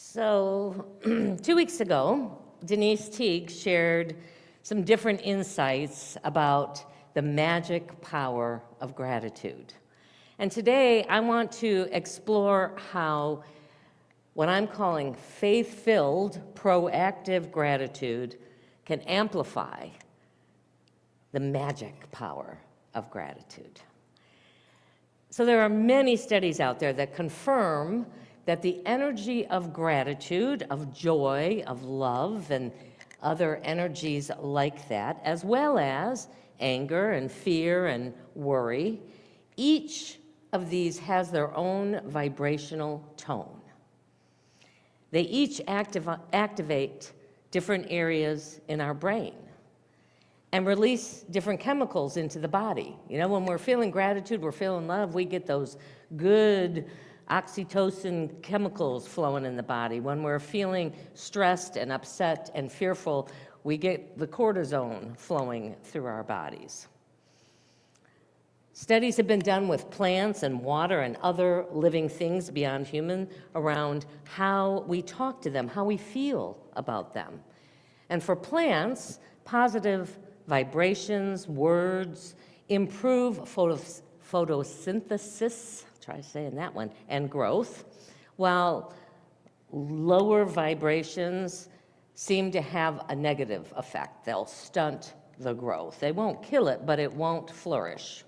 So 2 weeks ago, Denise Teague shared some different insights about the magic power of gratitude. And today I want to explore how what I'm calling faith-filled, proactive gratitude can amplify the magic power of gratitude. So there are many studies out there that confirm that the energy of gratitude, of joy, of love, and other energies like that, as well as anger and fear and worry, each of these has their own vibrational tone. They each activate different areas in our brain and release different chemicals into the body. You know, when we're feeling gratitude, we're feeling love, we get those good oxytocin chemicals flowing in the body. When we're feeling stressed and upset and fearful, we get the cortisone flowing through our bodies. Studies have been done with plants and water and other living things beyond human around how we talk to them, how we feel about them. And for plants, positive vibrations, words, improve photosynthesis, try saying that one, and growth, while lower vibrations seem to have a negative effect. They'll stunt the growth. They won't kill it, but it won't flourish.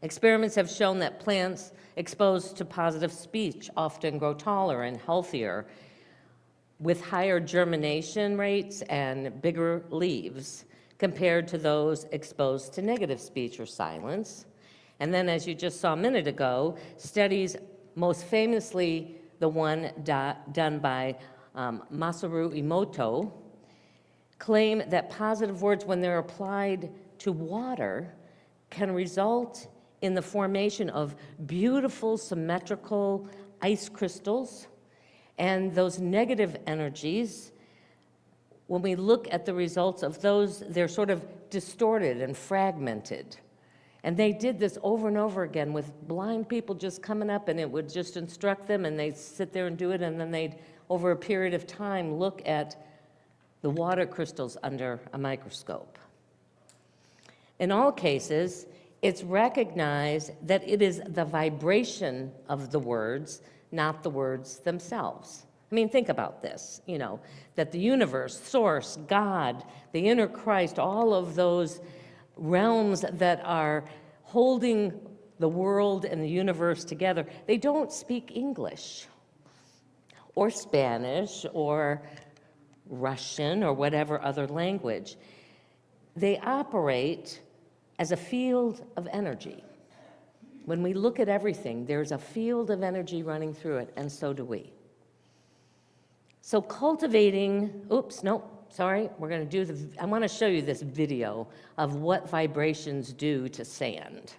Experiments have shown that plants exposed to positive speech often grow taller and healthier, with higher germination rates and bigger leaves compared to those exposed to negative speech or silence. And then, as you just saw a minute ago, studies, most famously the one done by Masaru Emoto, claim that positive words, when they're applied to water, can result in the formation of beautiful, symmetrical ice crystals. And those negative energies, when we look at the results of those, they're sort of distorted and fragmented. And they did this over and over again with blind people just coming up, and it would just instruct them, and they'd sit there and do it, and then they'd, over a period of time, look at the water crystals under a microscope. In all cases, it's recognized that it is the vibration of the words, not the words themselves. I mean, think about this, you know, that the universe, source, God, the inner Christ, all of those realms that are holding the world and the universe together, they don't speak English or Spanish or Russian or whatever other language. They operate as a field of energy. When we look at everything, there's a field of energy running through it, and so do we. So cultivating, I want to show you this video of what vibrations do to sand.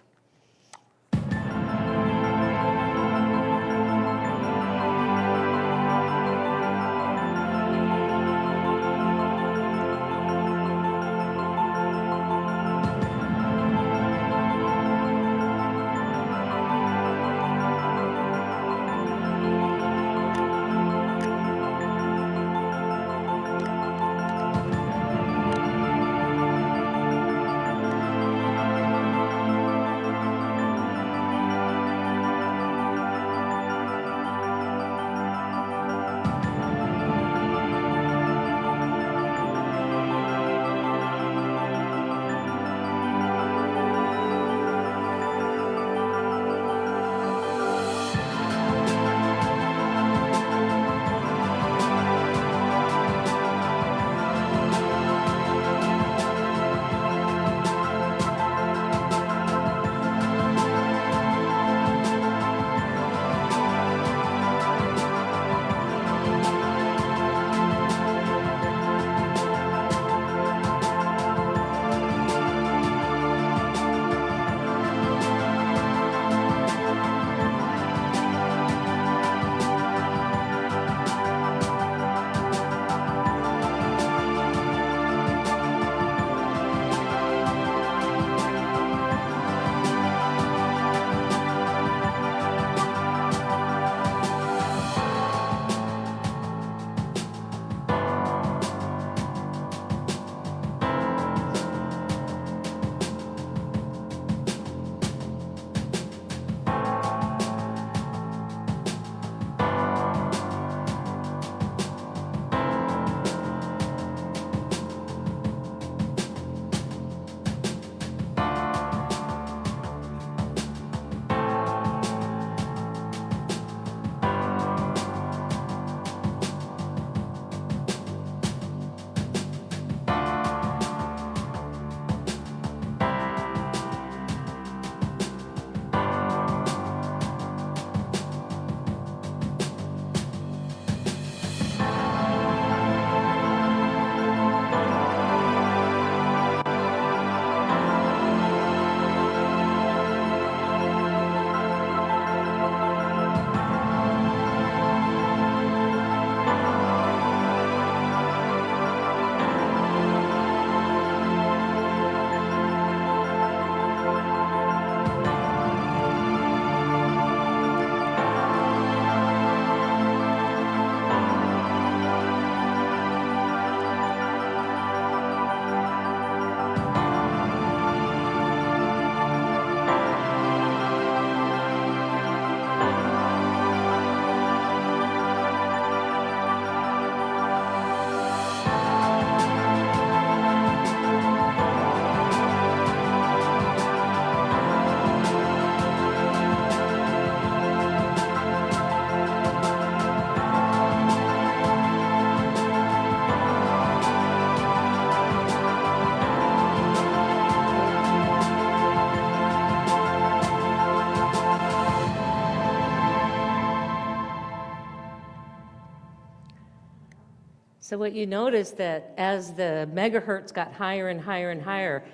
So what you notice that as the megahertz got higher and higher and higher,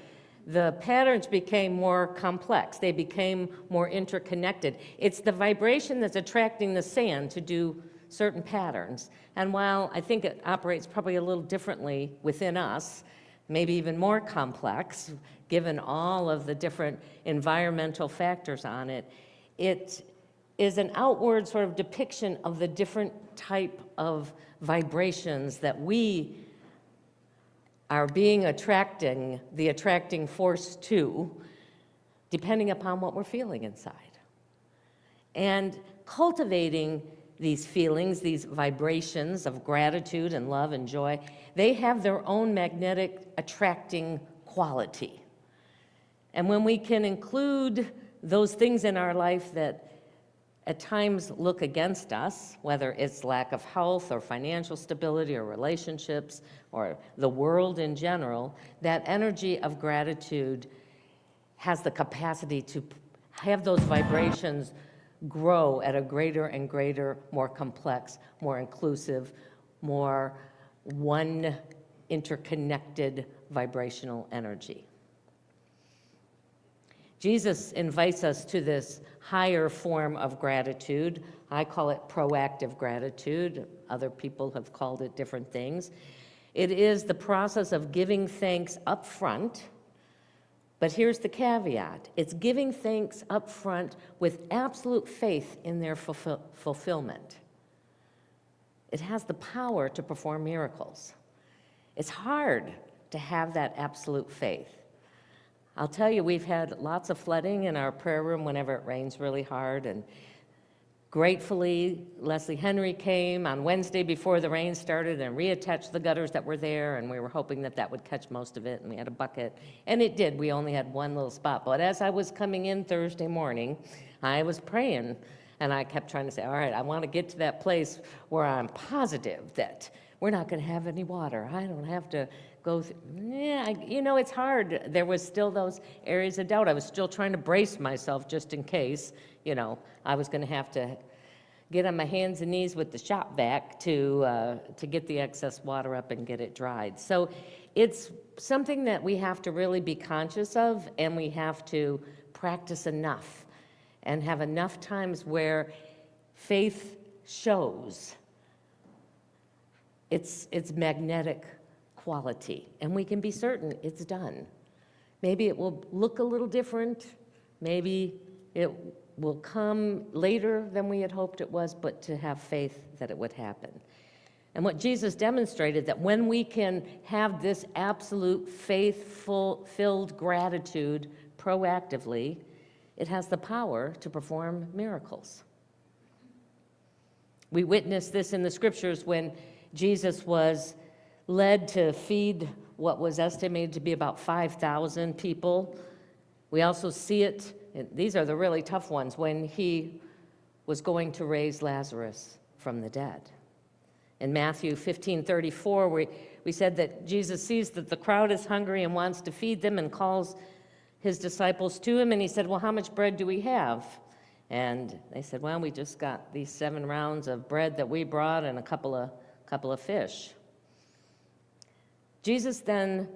the patterns became more complex. They became more interconnected. It's the vibration that's attracting the sand to do certain patterns. And while I think it operates probably a little differently within us, maybe even more complex, given all of the different environmental factors on it, it is an outward sort of depiction of the different type of vibrations that we are being the attracting force to, depending upon what we're feeling inside. And cultivating these feelings, these vibrations of gratitude and love and joy, they have their own magnetic attracting quality. And when we can include those things in our life that at times look against us, whether it's lack of health or financial stability or relationships or the world in general, that energy of gratitude has the capacity to have those vibrations grow at a greater and greater, more complex, more inclusive, more one interconnected vibrational energy. Jesus invites us to this higher form of gratitude. I call it proactive gratitude. Other people have called it different things. It is the process of giving thanks up front, but here's the caveat. It's giving thanks up front with absolute faith in their fulfillment. It has the power to perform miracles. It's hard to have that absolute faith. I'll tell you, we've had lots of flooding in our prayer room whenever it rains really hard, and gratefully, Leslie Henry came on Wednesday before the rain started and reattached the gutters that were there, and we were hoping that that would catch most of it, and we had a bucket, and it did. We only had one little spot, but as I was coming in Thursday morning, I was praying, and I kept trying to say, all right, I want to get to that place where I'm positive that we're not going to have any water. I don't have to go through. It's hard. There was still those areas of doubt. I was still trying to brace myself just in case, I was going to have to get on my hands and knees with the shop vac to get the excess water up and get it dried. So it's something that we have to really be conscious of, and we have to practice enough and have enough times where faith shows its magnetic quality, and we can be certain it's done. Maybe it will look a little different, maybe it will come later than we had hoped it was, but to have faith that it would happen. And what Jesus demonstrated, that when we can have this absolute faith-filled gratitude proactively, it has the power to perform miracles. We witnessed this in the scriptures when Jesus was led to feed what was estimated to be about 5,000 people. We also see it, and these are the really tough ones, when he was going to raise Lazarus from the dead. In Matthew 15:34, we said that Jesus sees that the crowd is hungry and wants to feed them and calls his disciples to him, and he said, well, how much bread do we have? And they said, well, we just got these 7 rounds of bread that we brought and a couple of fish. Jesus then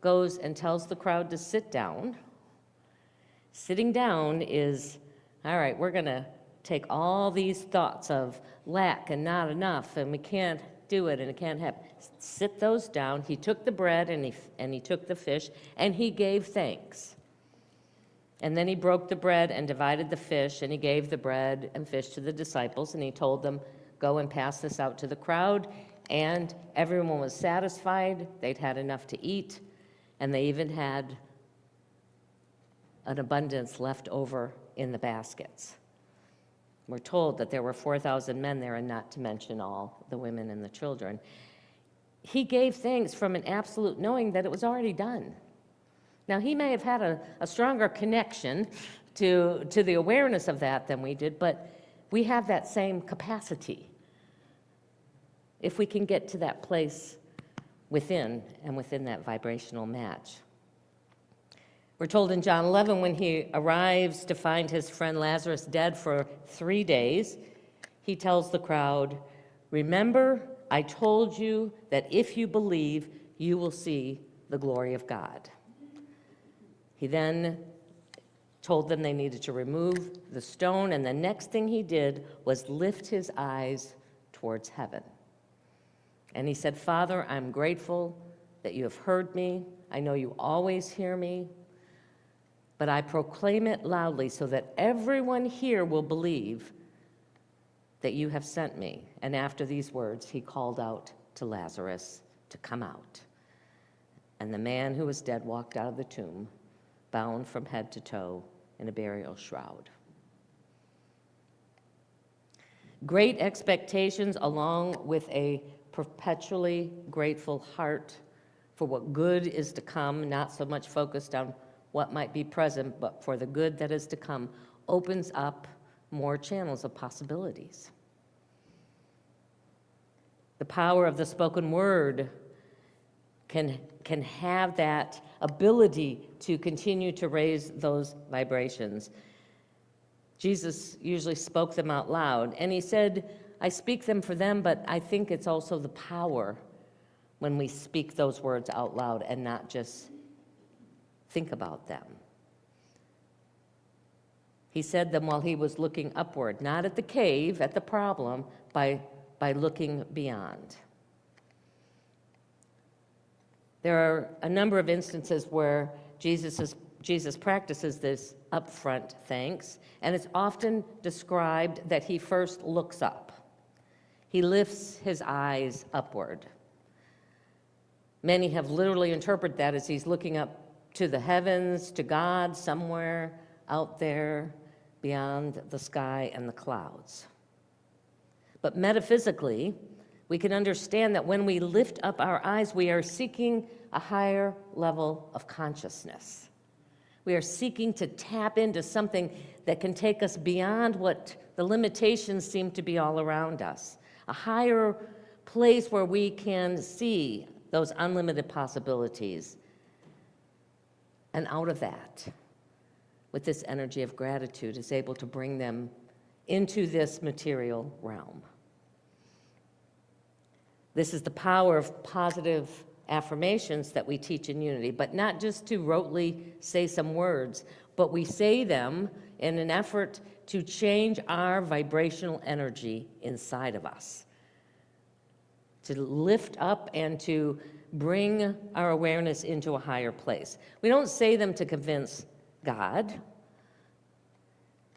goes and tells the crowd to sit down. Sitting down is, all right, we're going to take all these thoughts of lack and not enough, and we can't do it, and it can't happen. Sit those down. He took the bread and he took the fish, and he gave thanks. And then he broke the bread and divided the fish, and he gave the bread and fish to the disciples, and he told them, go and pass this out to the crowd. And everyone was satisfied. They'd had enough to eat, and they even had an abundance left over in the baskets. We're told that there were 4,000 men there, and not to mention all the women and the children. He gave thanks from an absolute knowing that it was already done. Now, he may have had a stronger connection to the awareness of that than we did, but we have that same capacity if we can get to that place within that vibrational match. We're told in John 11, when he arrives to find his friend Lazarus dead for 3 days, he tells the crowd, remember I told you that if you believe, you will see the glory of God. He then told them they needed to remove the stone, and the next thing he did was lift his eyes towards heaven. And he said, Father, I'm grateful that you have heard me. I know you always hear me, but I proclaim it loudly so that everyone here will believe that you have sent me. And after these words, he called out to Lazarus to come out. And the man who was dead walked out of the tomb, bound from head to toe in a burial shroud. Great expectations, along with a perpetually grateful heart for what good is to come, not so much focused on what might be present, but for the good that is to come, opens up more channels of possibilities. The power of the spoken word can have that ability to continue to raise those vibrations. Jesus usually spoke them out loud, and he said, I speak them for them, but I think it's also the power when we speak those words out loud and not just think about them. He said them while he was looking upward, not at the cave, at the problem, by looking beyond. There are a number of instances where Jesus practices this upfront thanks, and it's often described that he first looks up. He lifts his eyes upward. Many have literally interpreted that as he's looking up to the heavens, to God somewhere out there beyond the sky and the clouds. But metaphysically, we can understand that when we lift up our eyes, we are seeking a higher level of consciousness. We are seeking to tap into something that can take us beyond what the limitations seem to be all around us, a higher place where we can see those unlimited possibilities. And out of that, with this energy of gratitude, is able to bring them into this material realm. This is the power of positive affirmations that we teach in Unity, but not just to rotely say some words, but we say them in an effort to change our vibrational energy inside of us, to lift up and to bring our awareness into a higher place. We don't say them to convince God,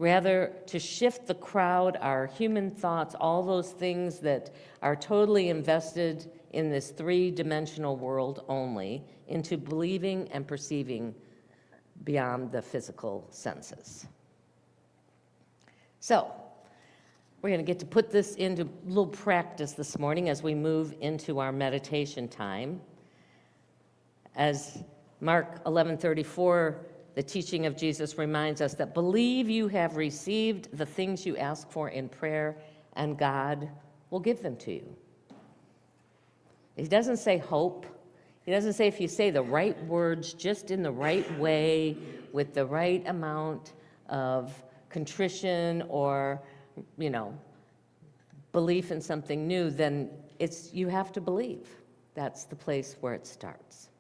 rather to shift the crowd, our human thoughts, all those things that are totally invested in this three-dimensional world only, into believing and perceiving beyond the physical senses. So, we're going to get to put this into a little practice this morning as we move into our meditation time. As Mark 11:34, the teaching of Jesus reminds us that believe you have received the things you ask for in prayer, and God will give them to you. He doesn't say hope. He doesn't say if you say the right words just in the right way with the right amount of contrition or, belief in something new, then you have to believe. That's the place where it starts.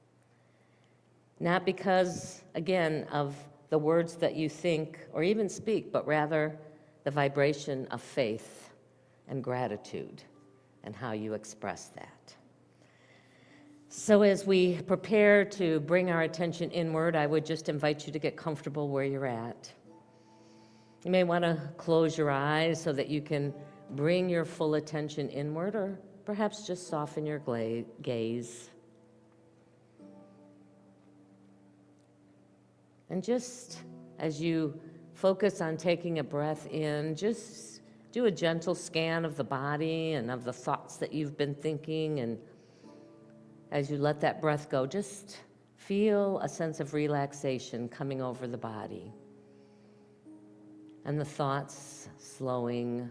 Not because, again, of the words that you think or even speak, but rather the vibration of faith and gratitude and how you express that. So as we prepare to bring our attention inward, I would just invite you to get comfortable where you're at. You may want to close your eyes so that you can bring your full attention inward, or perhaps just soften your gaze. And just as you focus on taking a breath in, just do a gentle scan of the body and of the thoughts that you've been thinking. And as you let that breath go, just feel a sense of relaxation coming over the body. And the thoughts slowing.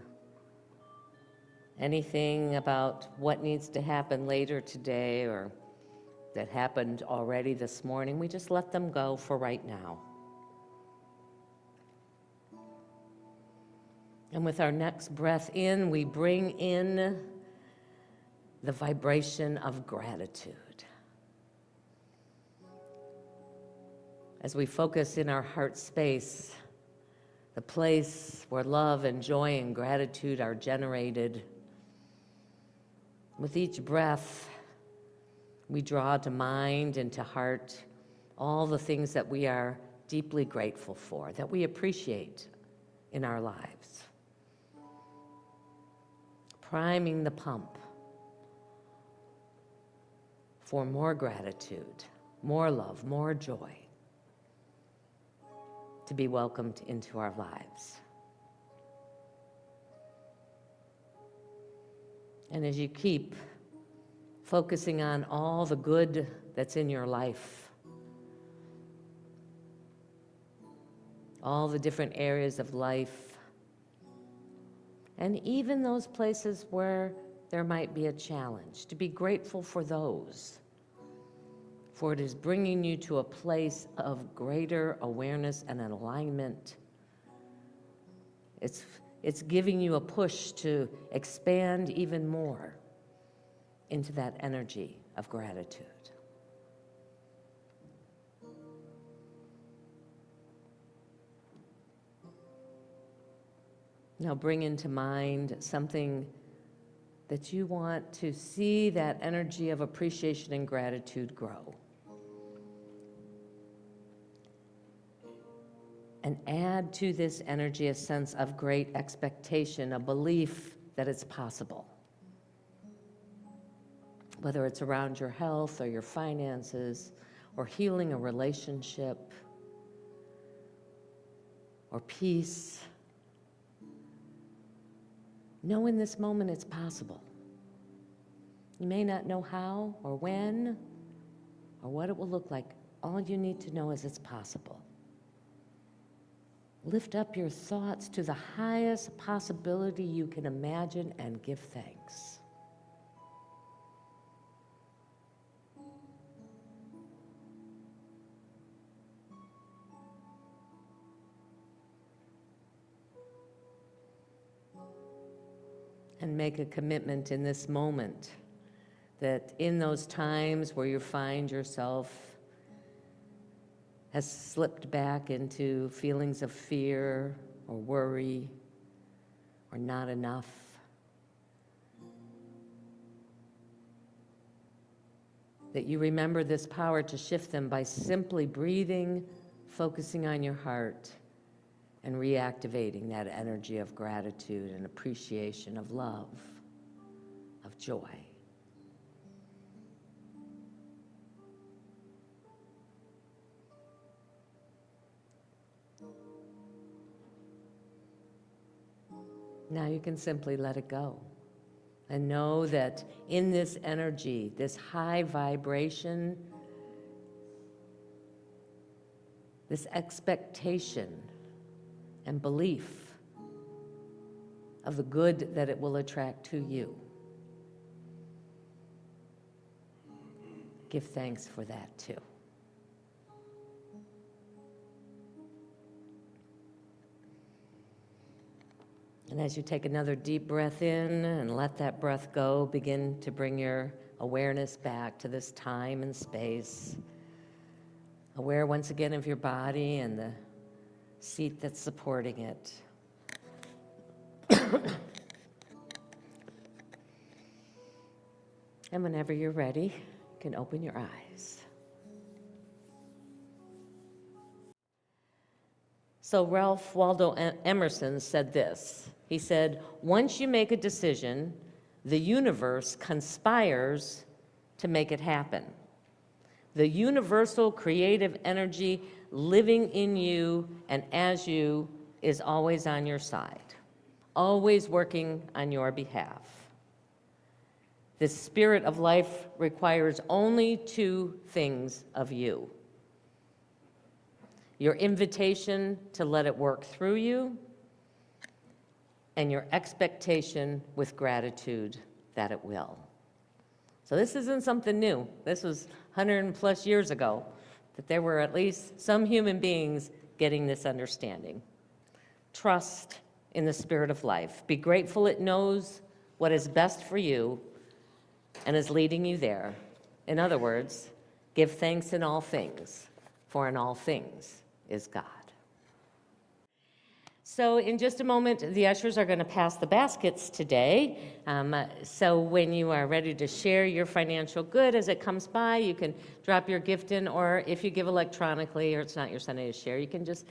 Anything about what needs to happen later today or that happened already this morning, we just let them go for right now. And with our next breath in, we bring in the vibration of gratitude. As we focus in our heart space, the place where love and joy and gratitude are generated, with each breath, we draw to mind and to heart all the things that we are deeply grateful for, that we appreciate in our lives. Priming the pump for more gratitude, more love, more joy to be welcomed into our lives. And as you keep focusing on all the good that's in your life, all the different areas of life, and even those places where there might be a challenge, to be grateful for those, for it is bringing you to a place of greater awareness and an alignment. It's giving you a push to expand even more into that energy of gratitude. Now bring into mind something that you want to see that energy of appreciation and gratitude grow. And add to this energy a sense of great expectation, a belief that it's possible. Whether it's around your health or your finances, or healing a relationship, or peace. Know in this moment it's possible. You may not know how or when or what it will look like. All you need to know is it's possible. Lift up your thoughts to the highest possibility you can imagine and give thanks. And make a commitment in this moment that in those times where you find yourself has slipped back into feelings of fear or worry or not enough, that you remember this power to shift them by simply breathing, focusing on your heart, and reactivating that energy of gratitude and appreciation, of love, of joy. Now you can simply let it go and know that in this energy, this high vibration, this expectation and belief of the good that it will attract to you. Give thanks for that too. And as you take another deep breath in and let that breath go, begin to bring your awareness back to this time and space. Aware once again of your body and the seat that's supporting it. And whenever you're ready, you can open your eyes. So Ralph Waldo Emerson said this. He said, "Once you make a decision, the universe conspires to make it happen. The universal creative energy living in you and as you is always on your side, always working on your behalf. The spirit of life requires only two things of you: your invitation to let it work through you, and your expectation with gratitude that it will." So this isn't something new. This was 100+ years ago, that there were at least some human beings getting this understanding. Trust in the spirit of life. Be grateful it knows what is best for you, and is leading you there. In other words, give thanks in all things, for in all things is God. So in just a moment, the ushers are going to pass the baskets today. So when you are ready to share your financial good as it comes by, you can drop your gift in, or if you give electronically or it's not your Sunday to share, you can just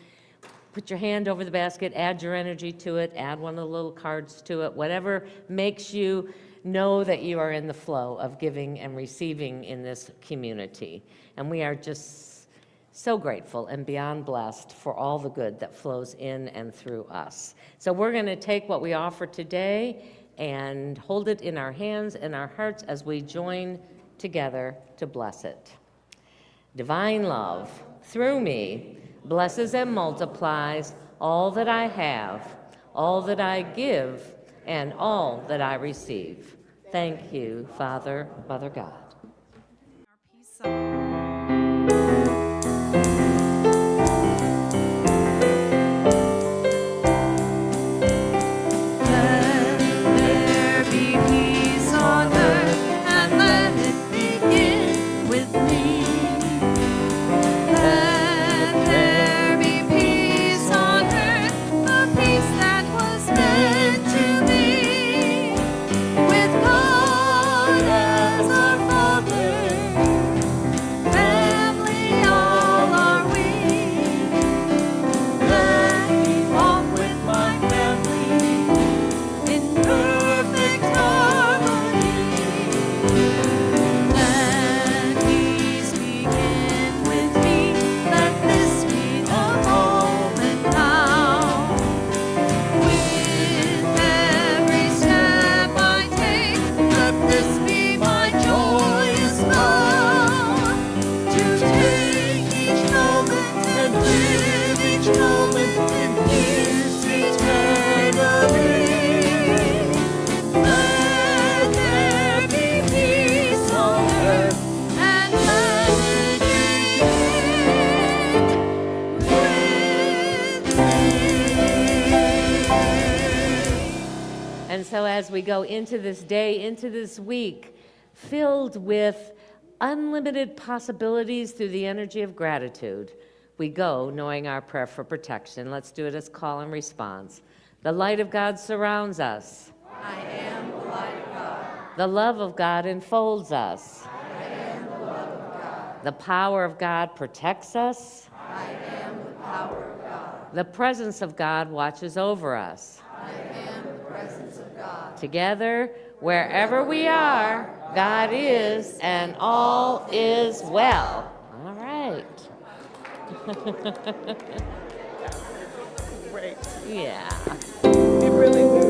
put your hand over the basket, add your energy to it, add one of the little cards to it, whatever makes you know that you are in the flow of giving and receiving in this community. And we are just so grateful and beyond blessed for all the good that flows in and through us. So we're going to take what we offer today and hold it in our hands and our hearts as we join together to bless it. Divine love, through me, blesses and multiplies all that I have, all that I give, and all that I receive. Thank you, Father, Mother God. And so as we go into this day, into this week, filled with unlimited possibilities through the energy of gratitude, we go knowing our prayer for protection. Let's do it as call and response. The light of God surrounds us. I am the light of God. The love of God enfolds us. I am the love of God. The power of God protects us. I am the power of God. The presence of God watches over us. I am the presence of God. Together, wherever we are, God is, and all is well. All right. Great. Yeah. It really